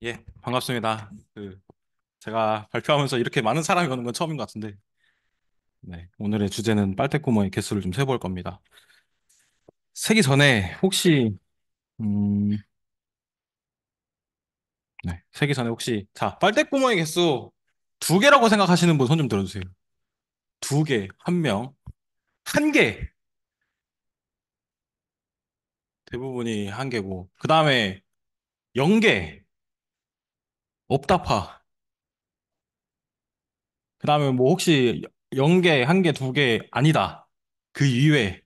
예, 반갑습니다. 제가 발표하면서 이렇게 많은 사람이 오는 건 처음인 것 같은데, 네, 오늘의 주제는 빨대구멍의 개수를 좀 세볼 겁니다. 세기 전에 혹시, 음, 네, 세기 전에 혹시, 자, 빨대구멍의 개수 두 개라고 생각하시는 분 손 좀 들어주세요. 두 개, 한 명, 한 개, 대부분이 한 개고, 그 다음에 0개, 없다파, 그 다음에 뭐 혹시 0개, 한 개, 두 개, 아니다. 그 이외에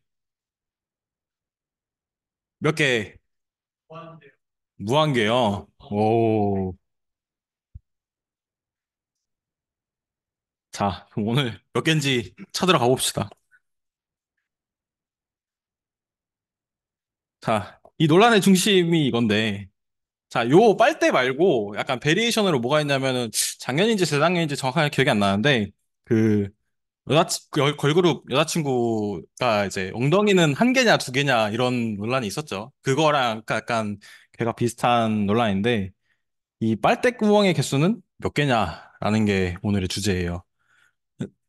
몇 개, 무한개요. 오. 자, 그럼 오늘 몇 개인지 찾으러 가봅시다. 자, 이 논란의 중심이 이건데, 자, 요 빨대 말고 약간 베리에이션으로 뭐가 있냐면은 작년인지 재작년인지 정확하게 기억이 안 나는데, 그 걸그룹 여자친구가 이제 엉덩이는 한 개냐 두 개냐 이런 논란이 있었죠. 그거랑 약간 걔가 비슷한 논란인데, 이 빨대 구멍의 개수는 몇 개냐라는 게 오늘의 주제예요.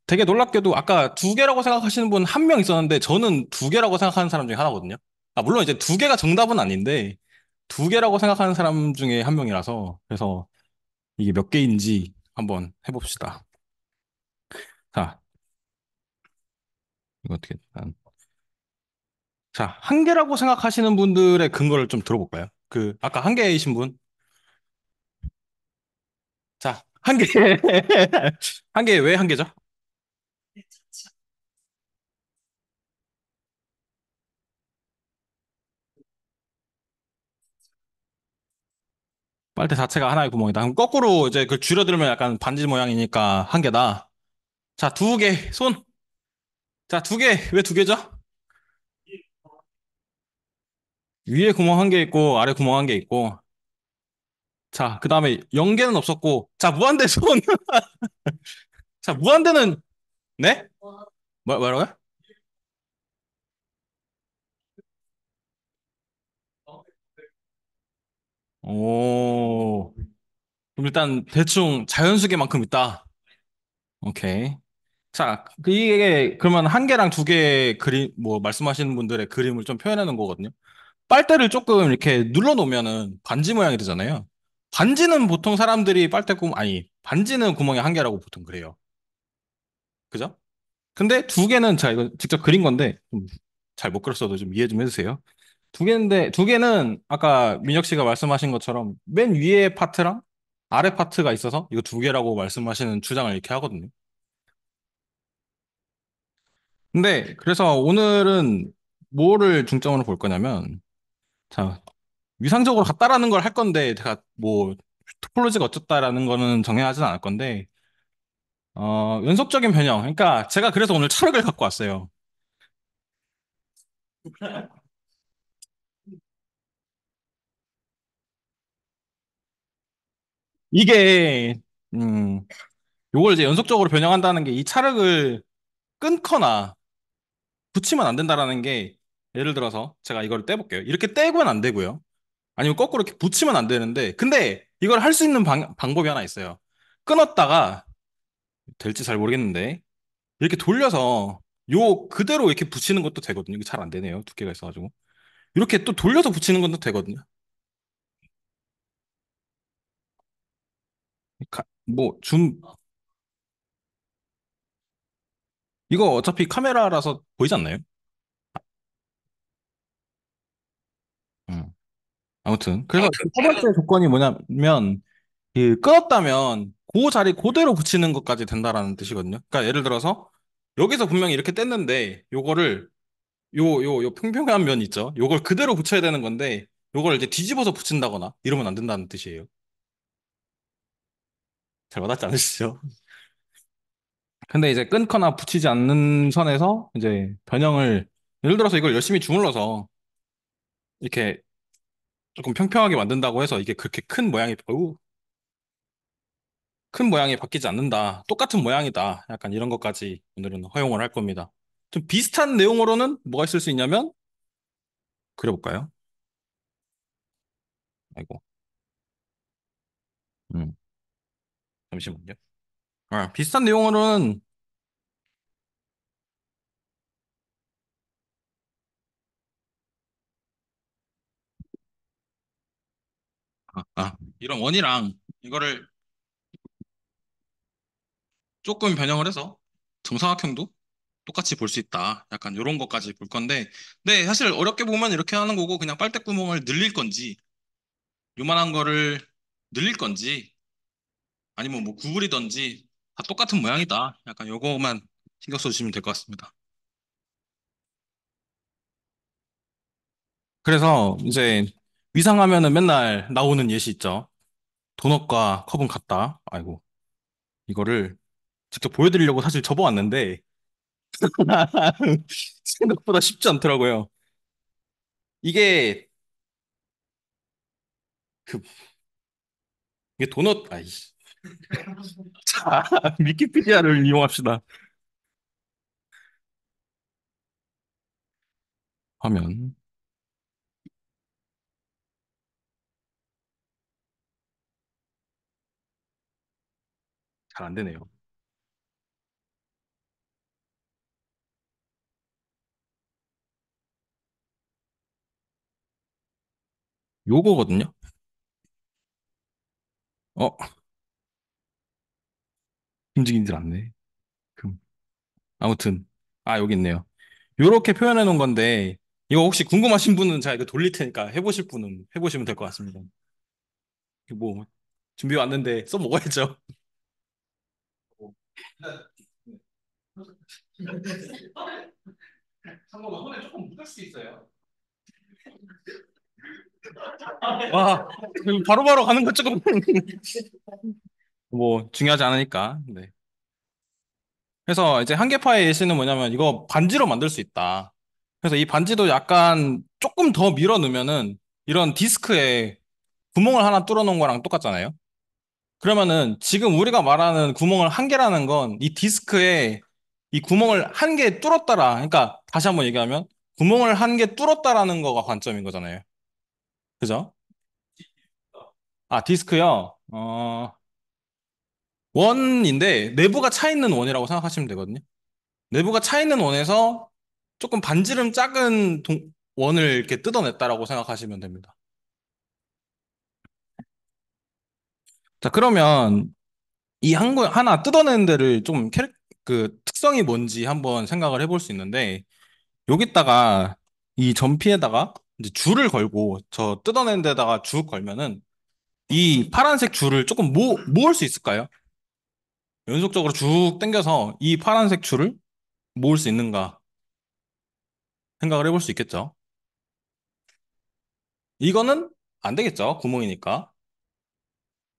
되게 놀랍게도 아까 두 개라고 생각하시는 분 한 명 있었는데 저는 두 개라고 생각하는 사람 중에 하나거든요. 아, 물론 이제 두 개가 정답은 아닌데 두 개라고 생각하는 사람 중에 한 명이라서 그래서 이게 몇 개인지 한번 해봅시다. 자, 이거 어떻게, 자, 한 개라고 생각하시는 분들의 근거를 좀 들어볼까요? 아까 한 개이신 분? 자, 한 개. 한 개, 왜 한 개죠? 빨대 자체가 하나의 구멍이다. 그럼 거꾸로 이제 그 줄여들면 약간 반지 모양이니까 한 개다. 자, 두 개, 손. 자, 두 개, 왜 두 개죠? 위에 구멍 한 개 있고 아래 구멍 한 개 있고 자, 그 다음에 연계는 없었고 자, 무한대 손. 자, 무한대는 네? 뭐라고요? 오, 그럼 일단 대충 자연수계만큼 있다. 오케이. 자, 이게 그러면 한 개랑 두 개 그림 뭐 말씀하시는 분들의 그림을 좀 표현하는 거거든요. 빨대를 조금 이렇게 눌러 놓으면은 반지 모양이 되잖아요. 반지는 보통 사람들이 빨대 구멍 아니 반지는 구멍이 한 개라고 보통 그래요. 그죠? 근데 두 개는 제가 이거 직접 그린 건데 좀 잘 못 그렸어도 좀 이해 좀 해주세요. 두 개인데 두 개는 아까 민혁 씨가 말씀하신 것처럼 맨 위에 파트랑 아래 파트가 있어서 이거 두 개라고 말씀하시는 주장을 이렇게 하거든요. 근데 그래서 오늘은 뭐를 중점으로 볼 거냐면 자, 위상적으로 같다라는 걸 할 건데 제가 뭐 토폴로지가 어떻다라는 거는 정해하진 않을 건데 연속적인 변형. 그러니까 제가 그래서 오늘 철학을 갖고 왔어요. 이게 음 요걸 이제 연속적으로 변형한다는 게 이 찰흙을 끊거나 붙이면 안 된다라는 게 예를 들어서 제가 이걸 떼볼게요. 이렇게 떼고는 안 되고요. 아니면 거꾸로 이렇게 붙이면 안 되는데 근데 이걸 할 수 있는 방법이 하나 있어요. 끊었다가 될지 잘 모르겠는데 이렇게 돌려서 요 그대로 이렇게 붙이는 것도 되거든요. 이게 잘 안 되네요. 두께가 있어가지고 이렇게 또 돌려서 붙이는 것도 되거든요. 뭐줌 이거 어차피 카메라라서 보이지 않나요? 음. 아무튼 그래서 첫 번째 조건이 뭐냐면 그 끊었다면 그 자리 그대로 붙이는 것까지 된다라는 뜻이거든요. 그러니까 예를 들어서 여기서 분명히 이렇게 뗐는데 요거를 요 평평한 면 있죠. 요걸 그대로 붙여야 되는 건데 요걸 이제 뒤집어서 붙인다거나 이러면 안 된다는 뜻이에요. 잘 와닿지 않으시죠? 근데 이제 끊거나 붙이지 않는 선에서 이제 변형을 예를 들어서 이걸 열심히 주물러서 이렇게 조금 평평하게 만든다고 해서 이게 그렇게 큰 모양이 바뀌지 않는다. 똑같은 모양이다. 약간 이런 것까지 오늘은 허용을 할 겁니다. 좀 비슷한 내용으로는 뭐가 있을 수 있냐면 그려볼까요? 아이고. 음, 잠시만요. 비슷한 내용으로는, 이런 원이랑 이거를 조금 변형을 해서 정사각형도 똑같이 볼 수 있다. 약간 이런 것까지 볼 건데, 네, 사실 어렵게 보면 이렇게 하는 거고, 그냥 빨대구멍을 늘릴 건지, 요만한 거를 늘릴 건지, 아니면 뭐 구부리던지, 다 똑같은 모양이다. 약간 요거만 신경 써주시면 될 것 같습니다. 그래서 이제 위상하면은 맨날 나오는 예시 있죠. 도넛과 컵은 같다. 아이고, 이거를 직접 보여드리려고 사실 접어왔는데, 생각보다 쉽지 않더라고요. 이게, 그, 이게 도넛, 자, 위키피디아를 이용합시다. 화면, 잘 안 되네요. 요거거든요. 어, 움직이질 않네. 금. 아무튼, 여기 있네요. 요렇게 표현해 놓은 건데, 이거 혹시 궁금하신 분은 제가 이거 돌릴 테니까 해보실 분은 해보시면 될 것 같습니다. 뭐, 준비 왔는데 써먹어야죠. 잠깐만, 손에 조금 묻을 수 있어요. 와, 바로바로 가는 거 조금 뭐 중요하지 않으니까. 네. 그래서 이제 한계파의 예시는 뭐냐면 이거 반지로 만들 수 있다. 그래서 이 반지도 약간 조금 더 밀어 넣으면은 이런 디스크에 구멍을 하나 뚫어 놓은 거랑 똑같잖아요. 그러면은 지금 우리가 말하는 구멍을 한 개라는 건 이 디스크에 이 구멍을 한 개 뚫었다라. 그러니까 다시 한번 얘기하면 구멍을 한 개 뚫었다라는 거가 관점인 거잖아요. 그죠? 디스크요. 원인데 내부가 차 있는 원이라고 생각하시면 되거든요. 내부가 차 있는 원에서 조금 반지름 작은 원을 이렇게 뜯어냈다라고 생각하시면 됩니다. 자, 그러면 이 하나 뜯어낸 데를 좀 그 특성이 뭔지 한번 생각을 해볼 수 있는데 여기다가 이 전피에다가 이제 줄을 걸고 저 뜯어낸 데다가 쭉 걸면은 이 파란색 줄을 조금 모을 수 있을까요? 연속적으로 쭉 당겨서 이 파란색 줄을 모을 수 있는가 생각을 해볼 수 있겠죠. 이거는 안 되겠죠. 구멍이니까.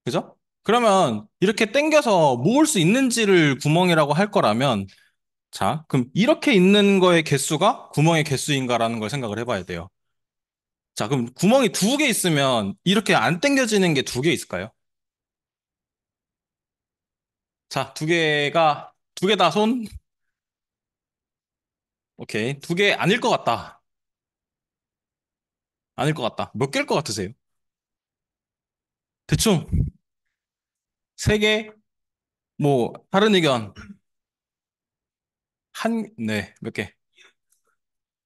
그죠? 그러면 이렇게 당겨서 모을 수 있는지를 구멍이라고 할 거라면 자, 그럼 이렇게 있는 거의 개수가 구멍의 개수인가라는 걸 생각을 해봐야 돼요. 자, 그럼 구멍이 두 개 있으면 이렇게 안 당겨지는 게 두 개 있을까요? 자, 두 개 다 손? 오케이. 두 개 아닐 것 같다. 아닐 것 같다. 몇 개일 것 같으세요? 대충 세 개? 뭐, 다른 의견. 네, 몇 개?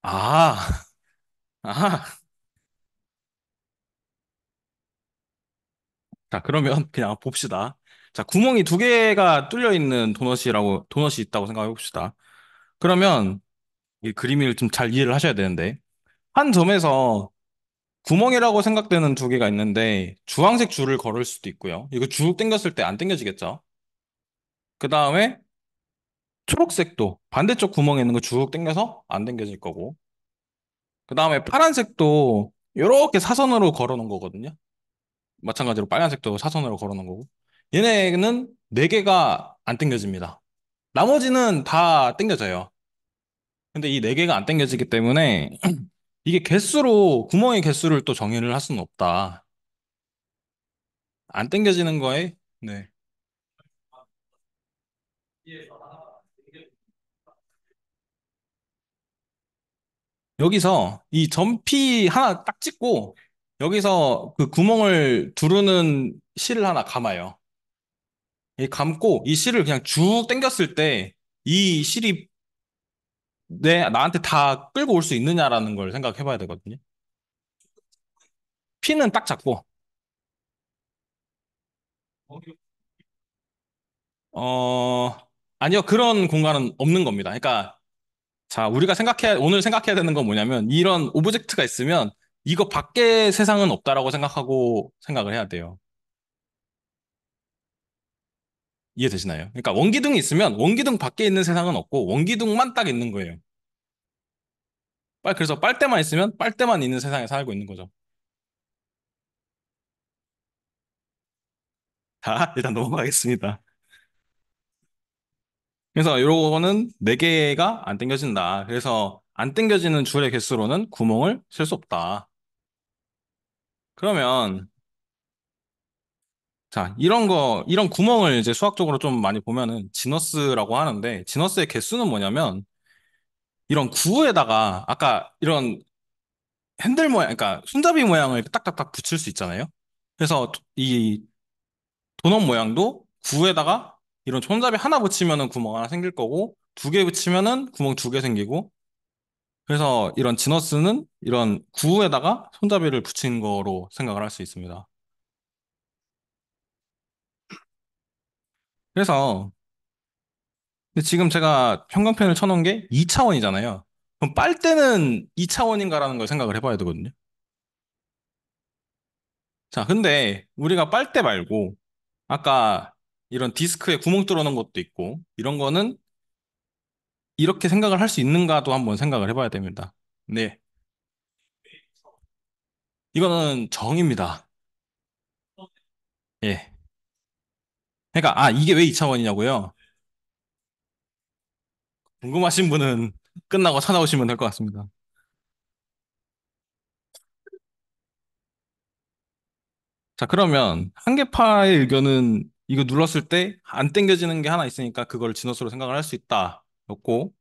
아, 아. 자, 그러면 그냥 봅시다. 자, 구멍이 두 개가 뚫려 있는 도넛이 있다고 생각해 봅시다. 그러면 이 그림을 좀 잘 이해를 하셔야 되는데, 한 점에서 구멍이라고 생각되는 두 개가 있는데, 주황색 줄을 걸을 수도 있고요. 이거 쭉 당겼을 때 안 당겨지겠죠? 그 다음에 초록색도 반대쪽 구멍에 있는 거 쭉 당겨서 안 당겨질 거고, 그 다음에 파란색도 이렇게 사선으로 걸어 놓은 거거든요. 마찬가지로 빨간색도 사선으로 걸어 놓은 거고. 얘네는 네 개가 안 당겨집니다. 나머지는 다 땡겨져요. 근데 이 네 개가 안 땡겨지기 때문에 이게 구멍의 개수를 또 정의를 할 수는 없다. 안 땡겨지는 거에, 네. 여기서 이 점피 하나 딱 찍고 여기서 그 구멍을 두르는 실을 하나 감아요. 이 감고 이 실을 그냥 쭉 당겼을 때 이 실이 나한테 다 끌고 올 수 있느냐라는 걸 생각해 봐야 되거든요. 피는 딱 잡고, 어, 아니요. 그런 공간은 없는 겁니다. 그러니까, 자, 오늘 생각해야 되는 건 뭐냐면, 이런 오브젝트가 있으면, 이거 밖에 세상은 없다라고 생각하고 생각을 해야 돼요. 이해되시나요? 그러니까 원기둥이 있으면, 원기둥 밖에 있는 세상은 없고, 원기둥만 딱 있는 거예요. 그래서 빨대만 있으면, 빨대만 있는 세상에 살고 있는 거죠. 자, 일단 넘어가겠습니다. 그래서 요거는 네개가 안 당겨진다. 그래서 안 당겨지는 줄의 개수로는 구멍을 셀 수 없다. 그러면 자, 이런 구멍을 이제 수학적으로 좀 많이 보면은 지너스라고 하는데 지너스의 개수는 뭐냐면 이런 구에다가 아까 이런 핸들 모양, 그러니까 손잡이 모양을 딱딱딱 붙일 수 있잖아요. 그래서 이 도넛 모양도 구에다가 이런 손잡이 하나 붙이면은 구멍 하나 생길 거고 두 개 붙이면은 구멍 두 개 생기고 그래서 이런 지너스는 이런 구에다가 손잡이를 붙인 거로 생각을 할 수 있습니다. 그래서 근데 지금 제가 형광펜을 쳐놓은 게 2차원이잖아요. 그럼 빨대는 2차원인가라는 걸 생각을 해봐야 되거든요. 자, 근데 우리가 빨대 말고 아까 이런 디스크에 구멍 뚫어놓은 것도 있고 이런 거는 이렇게 생각을 할 수 있는가도 한번 생각을 해봐야 됩니다. 네, 이거는 정입니다. 예. 그러니까 이게 왜 2차원이냐고요? 궁금하신 분은 끝나고 찾아오시면 될 것 같습니다. 자, 그러면 한계파의 의견은 이거 눌렀을 때 안 땡겨지는 게 하나 있으니까 그걸 진호수로 생각을 할 수 있다. 였고,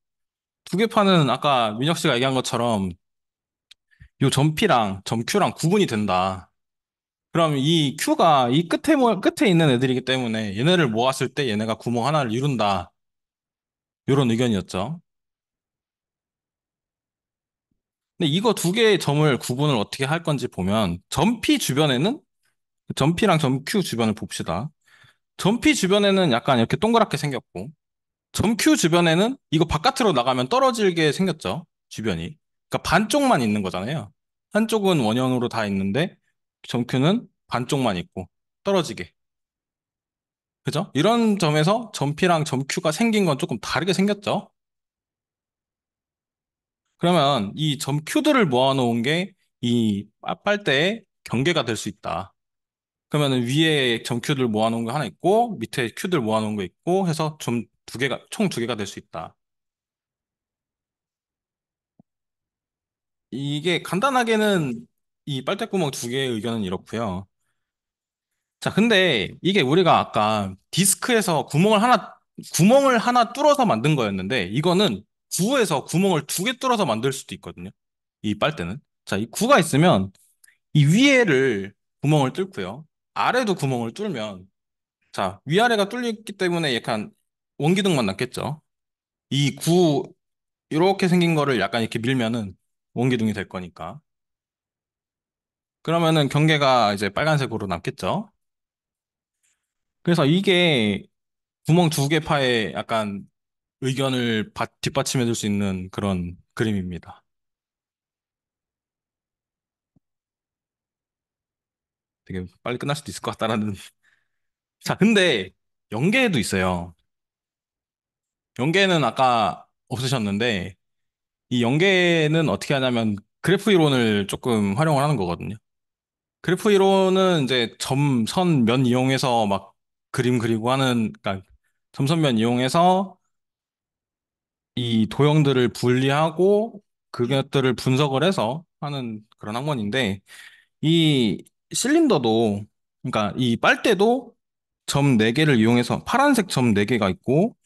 두 개파는 아까 민혁 씨가 얘기한 것처럼 요 점 P랑 점 Q랑 구분이 된다. 그럼 이 Q가 이 끝에 있는 애들이기 때문에 얘네를 모았을 때 얘네가 구멍 하나를 이룬다. 요런 의견이었죠. 근데 이거 두 개의 점을 구분을 어떻게 할 건지 보면 점 P 주변에는 점 P랑 점 Q 주변을 봅시다. 점 P 주변에는 약간 이렇게 동그랗게 생겼고 점 Q 주변에는 이거 바깥으로 나가면 떨어지게 생겼죠. 주변이. 그러니까 반쪽만 있는 거잖아요. 한쪽은 원형으로 다 있는데 점 Q는 반쪽만 있고 떨어지게. 그죠? 이런 점에서 점 P랑 점 Q가 생긴 건 조금 다르게 생겼죠. 그러면 이 점 Q들을 모아놓은 게 이 빨대의 경계가 될 수 있다. 그러면 위에 점 Q들 모아놓은 거 하나 있고 밑에 Q들 모아놓은 거 있고 해서 좀 두 개가 총 두 개가 될 수 있다. 이게 간단하게는 이 빨대구멍 두 개의 의견은 이렇고요. 자, 근데 이게 우리가 아까 디스크에서 구멍을 하나 뚫어서 만든 거였는데 이거는 구에서 구멍을 두 개 뚫어서 만들 수도 있거든요. 이 빨대는. 자, 이 구가 있으면 이 위에를 구멍을 뚫고요. 아래도 구멍을 뚫면 자, 위아래가 뚫렸기 때문에 약간 원기둥만 남겠죠. 이 구, 이렇게 생긴 거를 약간 이렇게 밀면은 원기둥이 될 거니까. 그러면은 경계가 이제 빨간색으로 남겠죠. 그래서 이게 구멍 두 개 파에 약간 의견을 뒷받침해 줄 수 있는 그런 그림입니다. 되게 빨리 끝날 수도 있을 것 같다라는. 자, 근데 연계도 있어요. 연계는 아까 없으셨는데 이 연계는 어떻게 하냐면 그래프 이론을 조금 활용을 하는 거거든요. 그래프 이론은 이제 점, 선, 면 이용해서 막 그림 그리고 하는, 그러니까 점선면 이용해서 이 도형들을 분리하고 그것들을 분석을 해서 하는 그런 학問인데 이 실린더도 그러니까 이 빨대도 점 4개를 이용해서 파란색 점 4개가 있고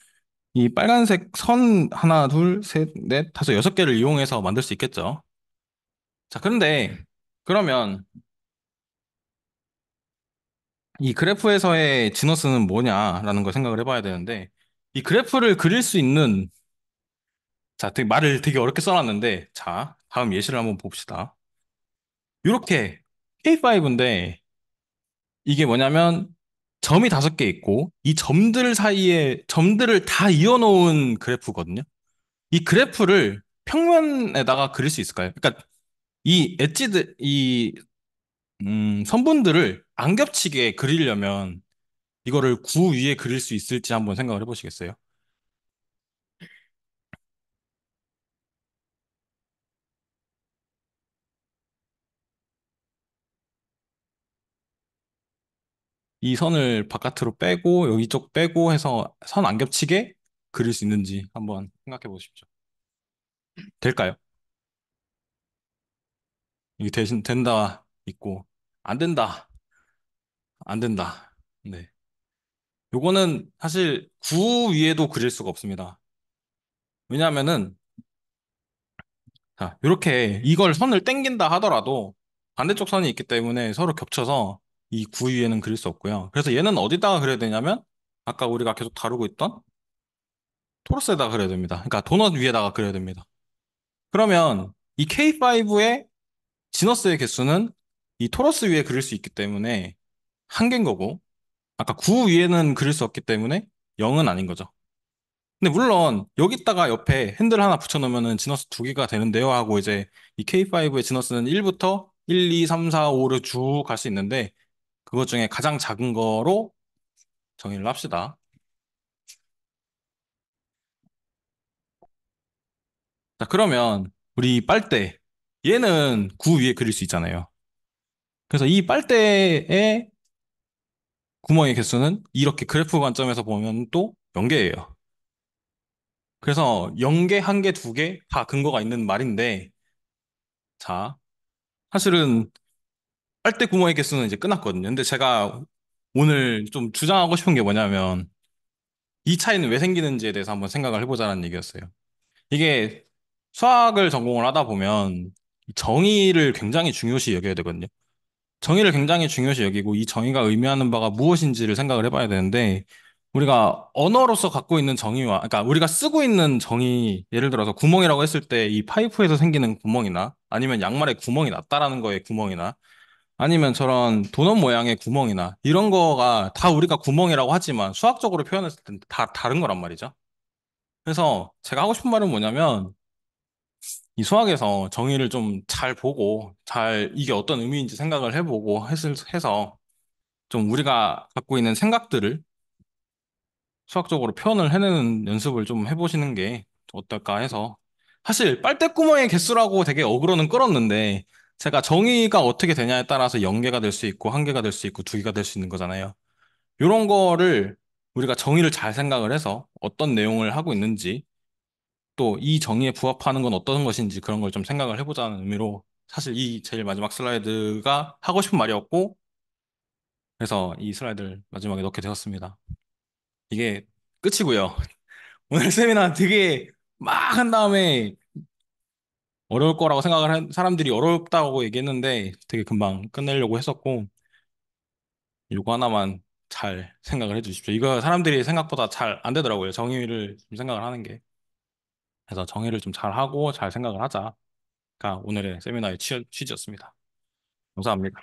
이 빨간색 선 하나, 둘, 셋, 넷, 다섯, 6개를 이용해서 만들 수 있겠죠. 자, 그런데 그러면 이 그래프에서의 지너스는 뭐냐라는 걸 생각을 해봐야 되는데, 이 그래프를 그릴 수 있는, 자, 되게 말을 되게 어렵게 써놨는데, 자, 다음 예시를 한번 봅시다. 이렇게 K5인데, 이게 뭐냐면, 점이 5개 있고, 이 점들 사이에 점들을 다 이어놓은 그래프거든요. 이 그래프를 평면에다가 그릴 수 있을까요? 그러니까 이 엣지들, 선분들을 안 겹치게 그리려면 이거를 구 위에 그릴 수 있을지 한번 생각을 해보시겠어요? 이 선을 바깥으로 빼고 여기 쪽 빼고 해서 선 안 겹치게 그릴 수 있는지 한번 생각해 보십시오. 될까요? 이게 대신 된다 있고 안 된다 안 된다. 네. 요거는 사실 구 위에도 그릴 수가 없습니다. 왜냐하면은 자, 이렇게 이걸 선을 땡긴다 하더라도 반대쪽 선이 있기 때문에 서로 겹쳐서 이 구 위에는 그릴 수 없고요. 그래서 얘는 어디다가 그려야 되냐면 아까 우리가 계속 다루고 있던 토러스에다가 그려야 됩니다. 그러니까 도넛 위에다가 그려야 됩니다. 그러면 이 K5의 지너스의 개수는 이 토러스 위에 그릴 수 있기 때문에 한 개인 거고 아까 9 위에는 그릴 수 없기 때문에 0은 아닌 거죠. 근데 물론 여기다가 옆에 핸들 하나 붙여놓으면은 지너스 두 개가 되는데요 하고 이제 이 K5의 지너스는 1부터 1, 2, 3, 4, 5로 쭉 갈 수 있는데 그것 중에 가장 작은 거로 정의를 합시다. 자, 그러면 우리 빨대 얘는 9 위에 그릴 수 있잖아요. 그래서 이 빨대의 구멍의 개수는 이렇게 그래프 관점에서 보면 또 0개예요. 그래서 0개, 1개, 2개 다 근거가 있는 말인데 자, 사실은 빨대 구멍의 개수는 이제 끝났거든요. 근데 제가 오늘 좀 주장하고 싶은 게 뭐냐면 이 차이는 왜 생기는지에 대해서 한번 생각을 해보자는 얘기였어요. 이게 수학을 전공을 하다 보면 이 정의를 굉장히 중요시 여겨야 되거든요. 정의를 굉장히 중요시 여기고 이 정의가 의미하는 바가 무엇인지를 생각을 해봐야 되는데 우리가 언어로서 갖고 있는 정의와 그러니까 우리가 쓰고 있는 정의 예를 들어서 구멍이라고 했을 때 이 파이프에서 생기는 구멍이나 아니면 양말에 구멍이 났다라는 거에 구멍이나 아니면 저런 도넛 모양의 구멍이나 이런 거가 다 우리가 구멍이라고 하지만 수학적으로 표현했을 때 다 다른 거란 말이죠. 그래서 제가 하고 싶은 말은 뭐냐면 이 수학에서 정의를 좀 잘 보고 잘 이게 어떤 의미인지 생각을 해보고 해서 좀 우리가 갖고 있는 생각들을 수학적으로 표현을 해내는 연습을 좀 해보시는 게 어떨까 해서 사실 빨대구멍의 개수라고 되게 어그로는 끌었는데 제가 정의가 어떻게 되냐에 따라서 0개가 될 수 있고 1개가 될 수 있고 2개가 될 수 있는 거잖아요. 이런 거를 우리가 정의를 잘 생각을 해서 어떤 내용을 하고 있는지 또 이 정의에 부합하는 건 어떤 것인지 그런 걸 좀 생각을 해보자는 의미로 사실 이 제일 마지막 슬라이드가 하고 싶은 말이었고 그래서 이 슬라이드를 마지막에 넣게 되었습니다. 이게 끝이고요. 오늘 세미나 되게 막 한 다음에 어려울 거라고 생각을 한 사람들이 어렵다고 얘기했는데 되게 금방 끝내려고 했었고 이거 하나만 잘 생각을 해 주십시오. 이거 사람들이 생각보다 잘 안 되더라고요. 정의를 좀 생각을 하는 게. 그래서 정의를 좀 잘하고 잘 생각을 하자가 오늘의 세미나의 취지였습니다. 감사합니다.